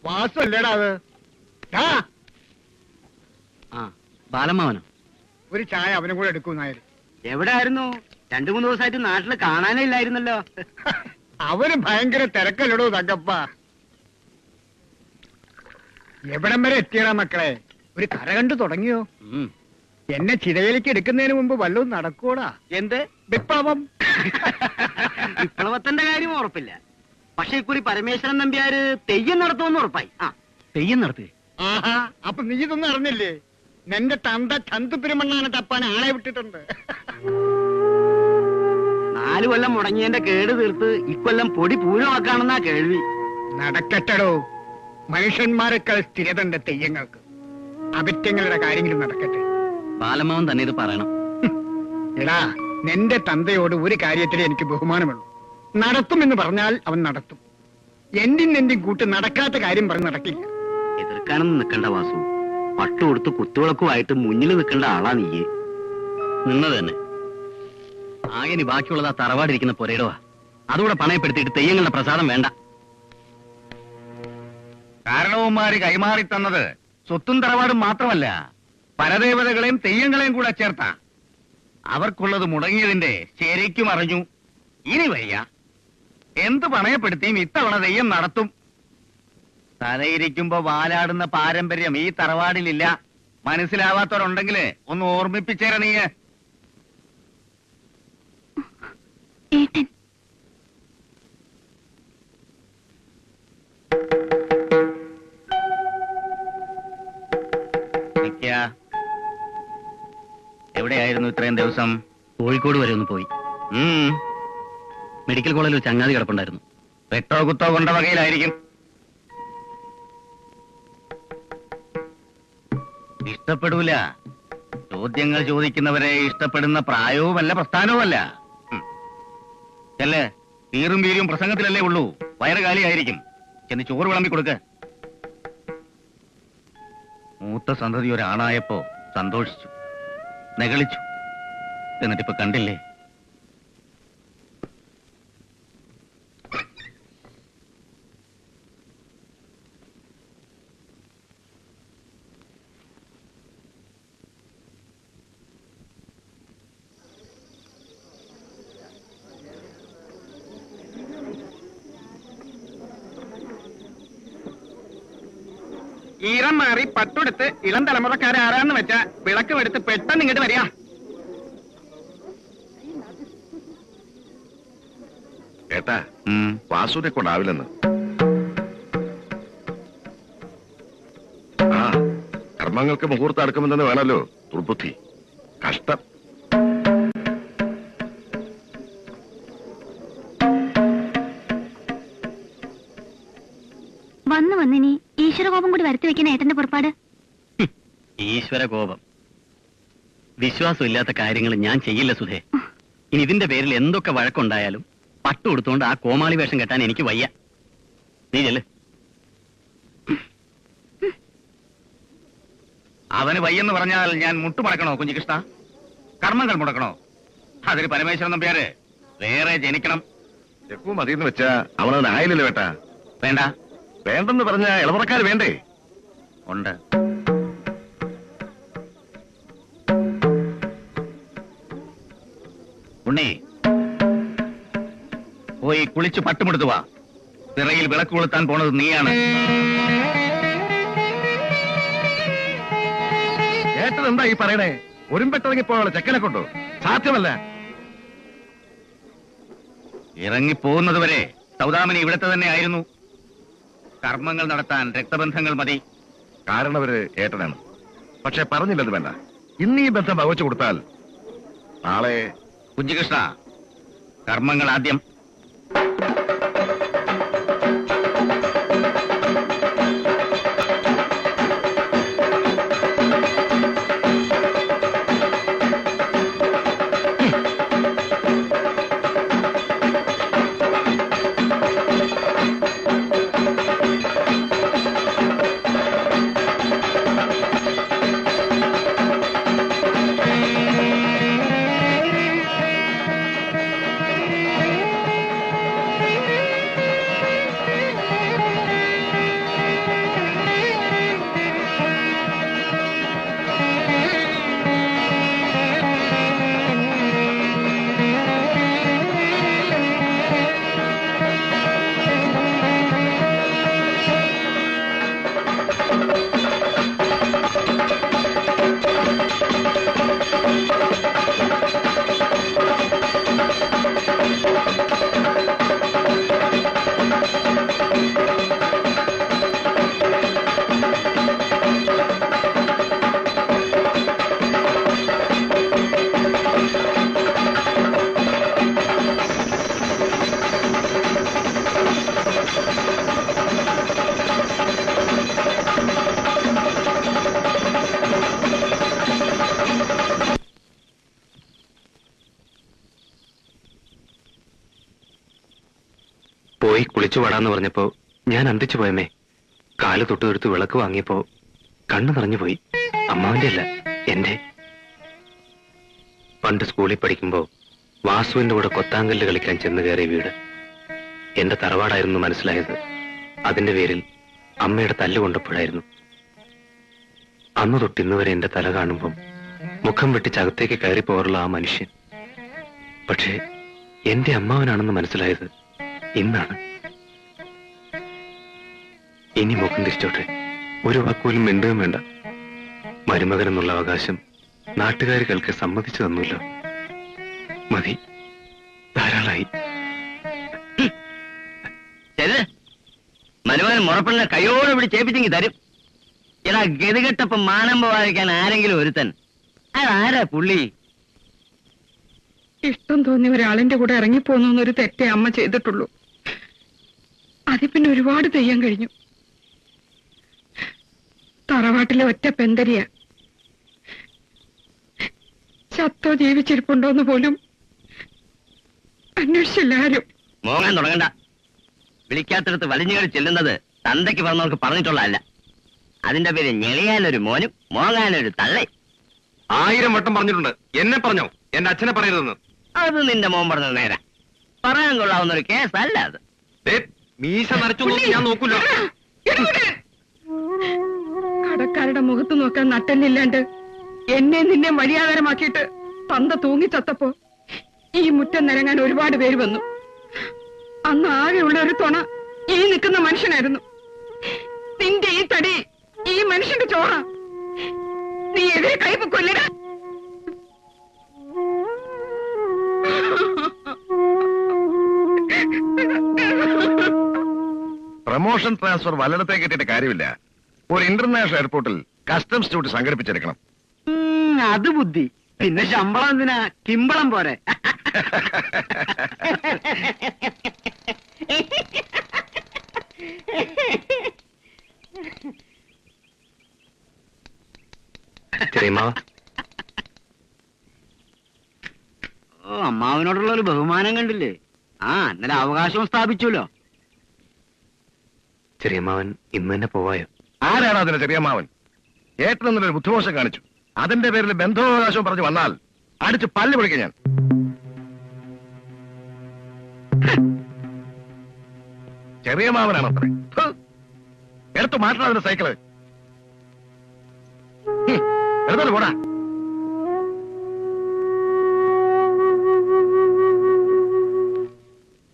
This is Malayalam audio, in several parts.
വാസല്ലേടാ അത്. ബാലമ്മാവനോ? ഒരു ചായ അവനും കൂടെ എടുക്കും നായർ. എവിടെ ആയിരുന്നു? 2-3 ദിവസമായിട്ട് നാട്ടില് കാണാനേ ഇല്ലായിരുന്നല്ലോ. അവന് ഭയങ്കര തിരക്കല്ലടോ തങ്കപ്പ. എവിടം വരെ എത്തിയടാ മക്കളെ? ഒരു കര കണ്ടു തുടങ്ങിയോ? എന്നെ ചിതയിലേക്ക് എടുക്കുന്നതിന് മുമ്പ് വല്ലതും നടക്കൂടാ? എന്ത് വിപ്ലവം? വിപ്ലവത്തിന്റെ കാര്യം ഉറപ്പില്ല. പക്ഷെ ഇക്കുറി പരമേശ്വരൻ നമ്പ്യാര് തെയ്യം നടത്തുമെന്ന് ഉറപ്പായി. തെയ്യം നടത്തി? ആഹാ, അപ്പൊ നീ ഇതൊന്നും അറിഞ്ഞില്ലേ? നിന്റെ തന്ത ചന്തു പെരുമണ്ണാനെ തപ്പാൻ ആളെ വിട്ടിട്ടുണ്ട്. 4 കൊല്ലം മുടങ്ങിയതിന്റെ കേട് തീർത്ത് ഇക്കൊല്ലം പൊടി പൂരമാക്കാണെന്നാ കേൾവി. നടക്കട്ടടോ, മനുഷ്യന്മാരെക്കാൾ സ്ഥിരതണ്ട് തെയ്യങ്ങൾക്ക്. അവിറ്റങ്ങളുടെ കാര്യങ്ങളും നടക്കട്ടെ. ബാലമ്മാവൻ തന്നെ ഇത് പറയണം. എടാ, നിന്റെ തന്തയോട് ഒരു കാര്യത്തിൽ എനിക്ക് ബഹുമാനമുള്ളൂ. നടത്തുമെന്ന് പറഞ്ഞാൽ അവൻ നടത്തും. എന്തിനും കൂട്ട് നടക്കാത്ത കാര്യം പറഞ്ഞ് നടക്കില്ല. എതിർക്കാനൊന്നും നിൽക്കണ്ട വാസു. പട്ടു കൊടുത്ത് കുത്തുവിളക്കുമായിട്ട് മുന്നിൽ നിൽക്കേണ്ട ആളാ നീയെ. നിന്നത് തന്നെ. ആകെനി ബാക്കിയുള്ളത് ആ തറവാടിരിക്കുന്ന പൊരയിടവാ. അതുകൂടെ പണയപ്പെടുത്തിയിട്ട് തെയ്യങ്ങളുടെ പ്രസാദം വേണ്ട. കാരണവന്മാര് കൈമാറി തന്നത് സ്വത്തും തറവാടും മാത്രമല്ല, പരദേവതകളെയും തെയ്യങ്ങളെയും കൂടെ ചേർത്ത. അവർക്കുള്ളത് മുടങ്ങിയതിന്റെ ശരിക്കും അറിഞ്ഞു. ഇനി വയ്യ, എന്ത് പണയപ്പെടുത്തിയും ഇത്തവണ തെയ്യം നടത്തും. തലയിരിക്കുമ്പോ വാലാടുന്ന പാരമ്പര്യം ഈ തറവാടിലില്ല. മനസ്സിലാവാത്തവരുണ്ടെങ്കില് ഒന്ന് ഓർമ്മിപ്പിച്ചേര നീ. എവിടെയായിരുന്നു ഇത്രയും ദിവസം? കോഴിക്കോട് വരെ ഒന്ന് പോയി. മെഡിക്കൽ കോളേജിൽ ഒരു ചങ്ങാതി കിടപ്പുണ്ടായിരുന്നു. വെട്ടോ കുത്തോ കൊണ്ട വകയിലായിരിക്കും. ഇഷ്ടപ്പെടൂല. ചോദ്യങ്ങൾ ചോദിക്കുന്നവരെ ഇഷ്ടപ്പെടുന്ന പ്രായവുമല്ല പ്രസ്ഥാനവുമല്ല. ചെല്ലേ, തീറും വീരും പ്രസംഗത്തിലല്ലേ ഉള്ളൂ. വയറ് കാലിയായിരിക്കും. ചെന്ന് ചോറ് വിളമ്പി കൊടുക്ക. മൂത്ത സന്തതി ഒരാണായപ്പോ സന്തോഷിച്ചു, നെകളിച്ചു. എന്നിട്ടിപ്പോ കണ്ടില്ലേ? ഈറം മാറി പട്ടെടുത്ത് ഇളം തലമുറക്കാരാരാന്ന് വെച്ചാ വിളക്കും എടുത്ത് പെട്ടെന്ന് ഇങ്ങോട്ട് വരിക. ഏട്ടാ, വാസുവിനെ കൊണ്ടാവില്ലെന്ന്. ആ, കർമ്മങ്ങൾക്ക് മുഹൂർത്തം അടുക്കുമെന്ന് വേണമല്ലോ ദുർബുദ്ധി. കഷ്ടം. വന്നിനി ഈശ്വരകോപം കൂടി വരുത്തി വെക്കുന്ന ഏട്ടന്റെ പുറപ്പാട്. ഈശ്വരകോപം? വിശ്വാസം ഇല്ലാത്ത കാര്യങ്ങൾ ഞാൻ ചെയ്യില്ല സുധേ. ഇനി ഇതിന്റെ പേരിൽ എന്തൊക്കെ വഴക്കുണ്ടായാലും പട്ടു കൊടുത്തുകൊണ്ട് ആ കോമാളി വേഷം കെട്ടാൻ എനിക്ക് വയ്യ. നീ ചെല്ല്. അവന് വയ്യെന്ന് പറഞ്ഞാൽ ഞാൻ മുട്ടുമടക്കണോ കുഞ്ഞികൃഷ്ണ? കർമ്മങ്ങൾ മുടക്കണോ? അതിന് പരമേശ്വരൻ നമ്പ്യാര് വേറെ ജനിക്കണം. ചെക്കു മതിയെന്ന് വെച്ചാ അവനവനായില്ലല്ലോ വേട്ടാ. വേണ്ട, വേണ്ടെന്ന് പറഞ്ഞ ഇളവറക്കാർ വേണ്ടേ? ഉണ്ട്. ഉണ്ണി, പോയി കുളിച്ച് പട്ടുമെടുത്തു വാ. തിറയിൽ വിളക്ക് കൊളുത്താൻ പോണത് നീയാണ്. ഏട്ടൻ എന്താ ഈ പറയണേ? ഒരുമ്പെട്ടിറങ്ങിപ്പോയുള്ള ചെക്കനെ കൊണ്ടോ? സാധ്യമല്ല. ഇറങ്ങിപ്പോകുന്നത് വരെ സൗദാമിനി ഇവിടത്തെ തന്നെ ആയിരുന്നു. കർമ്മങ്ങൾ നടത്താൻ രക്തബന്ധങ്ങൾ മതി. കാരണവര് ഏട്ടനാണ്. പക്ഷെ പറഞ്ഞില്ലത് വേണ്ട. ഇന്ന് ഈ ബന്ധം ഭവിച്ചു കൊടുത്താൽ നാളെ. കുഞ്ഞികൃഷ്ണ, കർമ്മങ്ങൾ ആദ്യം. കുളിച്ചു പാടാന്ന് പറഞ്ഞപ്പോ ഞാൻ അന്തിച്ചു പോയമേ. കാല് തൊട്ടുതൊടുത്ത് വിളക്ക് വാങ്ങിയപ്പോ കണ്ണു നിറഞ്ഞു പോയി. അമ്മാവന്റെ അല്ല, എന്റെ. പണ്ട് സ്കൂളിൽ പഠിക്കുമ്പോ വാസുവിന്റെ കൂടെ കൊത്താങ്കല്ല് കളിക്കാൻ ചെന്ന് കയറിയ വീട് എന്റെ തറവാടായിരുന്നു മനസ്സിലായത് അതിന്റെ പേരിൽ അമ്മയുടെ തല്ല് കൊണ്ടപ്പോഴായിരുന്നു. അന്ന് തൊട്ട് ഇന്ന് വരെ എന്റെ തല കാണുമ്പം മുഖം വെട്ടിച്ചകത്തേക്ക് കയറി പോകാറുള്ള ആ മനുഷ്യൻ പക്ഷേ എന്റെ അമ്മാവനാണെന്ന് മനസ്സിലായത് ഇന്നാണ്. ഇനി മുഖം തിരിച്ചോട്ടെ, ഒരു വാക്കുപോലും മിണ്ടുകയും വേണ്ട. മരുമകൻ എന്നുള്ള അവകാശം നാട്ടുകാർ കേൾക്കെ സമ്മതിച്ചു തന്നല്ലോ. മതി, ധാരാളായി. മരുമകൻ മുറപ്പെണ്ണ കൈയോടെ ഇവിടെ ചേപ്പിച്ചെങ്കിൽ തരും. എടാ ഗതികെട്ടപ്പം മാനം പോവാതിരിക്കാൻ ആരെങ്കിലും ഒരുത്തൻ. അതാരാ പുള്ളി? ഇഷ്ടം തോന്നിയ ഒരാളിന്റെ കൂടെ ഇറങ്ങിപ്പോന്നൊരു തെറ്റേ അമ്മ ചെയ്തിട്ടുള്ളൂ. അതി പിന്നെ ഒരുപാട് തെയ്യം കഴിഞ്ഞു. തറവാട്ടിലെ ഒറ്റ പെന്തരിയ. ചത്തോ ജീവിച്ചിരിപ്പുണ്ടോന്ന് പോലും അന്വേഷിച്ചില്ല ആരും. മോങ്ങാൻ തുടങ്ങണ്ട. വിളിക്കാത്തടത്ത് വലിഞ്ഞുകയറി ചെല്ലുന്നത് തന്തയ്ക്ക് പറഞ്ഞവർക്ക് പറഞ്ഞിട്ടുള്ളതല്ല. അതിന്റെ പേര് ഞെളിയാനൊരു മോനും മോങ്ങാനൊരു തള്ളേ. 1000 വട്ടം പറഞ്ഞിട്ടുണ്ട്. എന്നെ പറഞ്ഞോ, എന്റെ അച്ഛനെ പറയരുതെന്ന്. അത് നിന്റെ മോൻ പറഞ്ഞത് നേരാ. പറയാൻ കൊള്ളാവുന്ന ഒരു കേസല്ല അത്. മീശ നരച്ചു ഞാൻ നോക്കൂല. കടക്കാരുടെ മുഖത്ത് നോക്കാൻ നട്ടല്ലില്ലാണ്ട് എന്നെ നിന്നെ വഴിയാധാരമാക്കിയിട്ട് തന്ത തൂങ്ങിച്ചത്തപ്പോ ഈ മുറ്റം നിരങ്ങാൻ ഒരുപാട് പേര് വന്നു. അന്ന് ആകെയുള്ള ഒരു തുണ ഈ നിൽക്കുന്ന മനുഷ്യനായിരുന്നു. നിന്റെ ഈ തടി ഈ മനുഷ്യന്റെ ചോറ. നീ എതിരെ കൈപ്പൊക്കൊല്ലിടാ. പ്രമോഷൻ ട്രാൻസ്ഫർ വല്ലടത്തേക്ക് കിട്ടിയിട്ട് കാര്യമില്ല. ഒരു ഇന്റർനാഷണൽ എയർപോർട്ടിൽ കസ്റ്റംസ് ഡ്യൂട്ടി സംഘടിപ്പിച്ചെടുക്കണം. അത് ബുദ്ധി. പിന്നെ ശമ്പളം എന്തിനാ? കിമ്പളം പോരെ. ചെറിയമ്മാവ, ഓ, അമ്മാവനോടുള്ള ഒരു ബഹുമാനം കണ്ടില്ലേ? ഇന്നലെ അവകാശവും സ്ഥാപിച്ചല്ലോ. ചെറിയമ്മാവൻ ഇന്ന് തന്നെ പോവായോ? ആരാണ് അതിന് ചെറിയമ്മാവൻ? ഏട്ടനെന്നൊരു ബുദ്ധിമോശം കാണിച്ചു. അതിന്റെ പേരിൽ ബന്ധവാവകാശം പറഞ്ഞു വന്നാൽ അടിച്ച് പല്ല് പൊളിക്കാം ഞാൻ. ചെറിയ മാവനാണ് അത്ര. എടുത്തു മാറ്റണം അതിന്റെ സൈക്കിള്. എടുത്തോട്ട് പോടാ.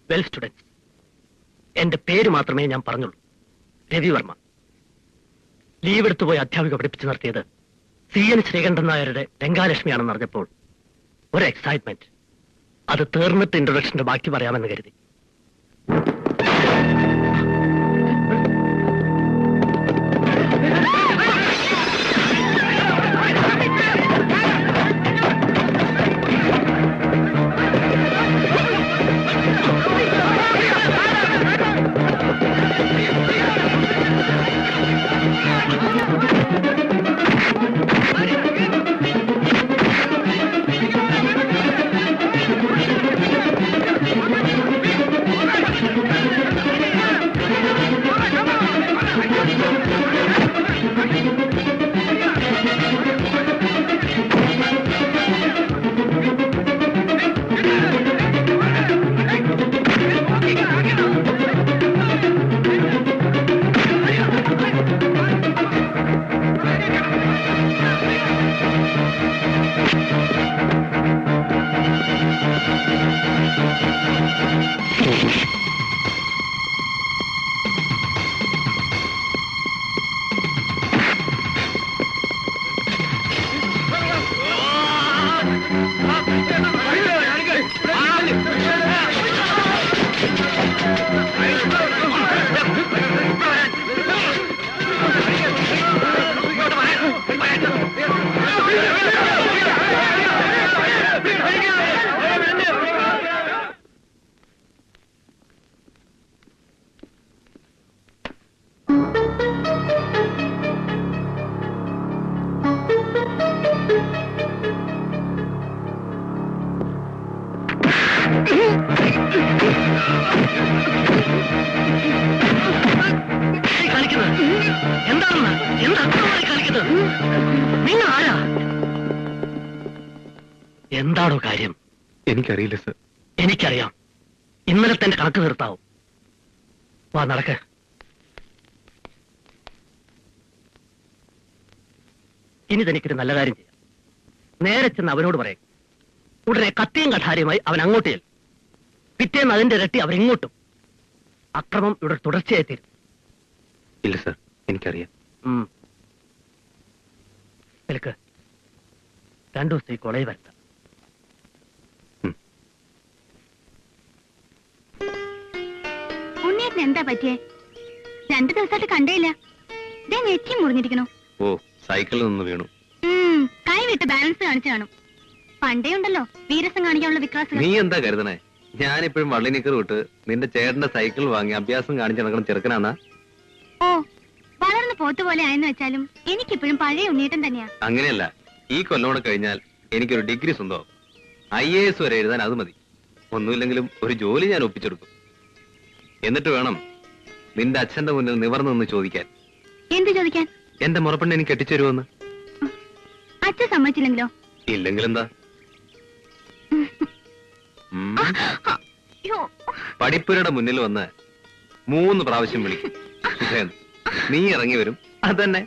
വെൽ സ്റ്റുഡൻസ്, എന്റെ പേര് മാത്രമേ ഞാൻ പറഞ്ഞുള്ളൂ. രവിവർമ്മ. ലീവ് എടുത്തുപോയി അധ്യാപിക പഠിപ്പിച്ചു നിർത്തിയത് CN ശ്രീകണ്ഠൻ നായരുടെ രംഗാലക്ഷ്മിയാണെന്ന് അറിഞ്ഞപ്പോൾ ഒരു എക്സൈറ്റ്മെന്റ്. അത് തീർന്നിട്ട് ഇൻട്രൊഡക്ഷന്റെ ബാക്കി പറയാമെന്ന് കരുതി. എന്താണെന്ന് എന്താ അക്രമമായി കാണിക്കുന്നത്? നിങ്ങൾ ആരാ? എന്താണോ കാര്യം? എനിക്കറിയില്ല സർ. എനിക്കറിയാം. ഇന്നലത്തെ എന്റെ കണക്ക് തീർത്താവും. വാ നടക്ക്. ഇനി തനിക്കൊരു നല്ല കാര്യം ചെയ്യാം. നേരെ ചെന്ന് അവനോട് പറയും. ഉടനെ കത്തിയും കഠാരിയുമായി അവൻ അങ്ങോട്ട് ചെല്ലും. പിറ്റേന്ന് അതിന്റെ ഇരട്ടി അവരിങ്ങോട്ടും. അക്രമം ഇവിടെ തുടർച്ചയായി തീരും. ഇല്ല സർ, എനിക്കറിയാം. നിൽക്ക്. 2 ദിവസത്തേക്ക് കോളേജ് വരുത്താം. ഉണ്ണിയേട്ടന് എന്താ പറ്റിയേ? 2 ദിവസമായിട്ട് കണ്ടേയില്ല. ഇതേ നെറ്റി മുറിഞ്ഞിരിക്കണോ? ഓ, സൈക്കിളിൽ നിന്ന് വീണു. കൈ വിട്ട് ബാലൻസ് കാണിച്ചു കാണും. പണ്ടേ ഉണ്ടല്ലോ വീരസം കാണിക്കാനുള്ള വികാസം. നീ എന്താ കരുതണേ? ഞാനിപ്പോഴും വള്ളിനിക്കർ വിട്ട് നിന്റെ ചേട്ടന്റെ സൈക്കിൾ വാങ്ങി അഭ്യാസം കാണിച്ചു നടക്കുന്ന ചെറുക്കനാണ്. ഓ, വളർന്നു പോത്തുപോലെ ആയെന്ന് വെച്ചാലും എനിക്കിപ്പോഴും പഴയ ഉണ്ണിയേട്ടൻ തന്നെയാ. അങ്ങനെയല്ല, ഈ കൊല്ലോടെ കഴിഞ്ഞാൽ എനിക്കൊരു ഡിഗ്രി സ്വന്തമാവും. IAS വരെ എഴുതാൻ അത് മതി. ഒന്നുമില്ലെങ്കിലും ഒരു ജോലി ഞാൻ ഒപ്പിച്ചെടുക്കും. എന്നിട്ട് വേണം നിന്റെ അച്ഛന്റെ മുന്നിൽ നിവർന്നു നിന്ന് ചോദിക്കാൻ. എന്ത് ചോദിക്കാൻ? എന്റെ മുറപ്പെണ്ണ് എനിക്ക് കെട്ടിച്ചേരുമെന്ന്. അച്ഛൻ സമ്മതിച്ചില്ലെങ്കിലോ? ഇല്ലെങ്കിലെന്താ? അയ്യോ. പഠിപ്പുരയുടെ മുന്നിൽ വന്ന് 3 പ്രാവശ്യം വിളിക്കും. നീ ഇറങ്ങി വരും. അതന്നെ.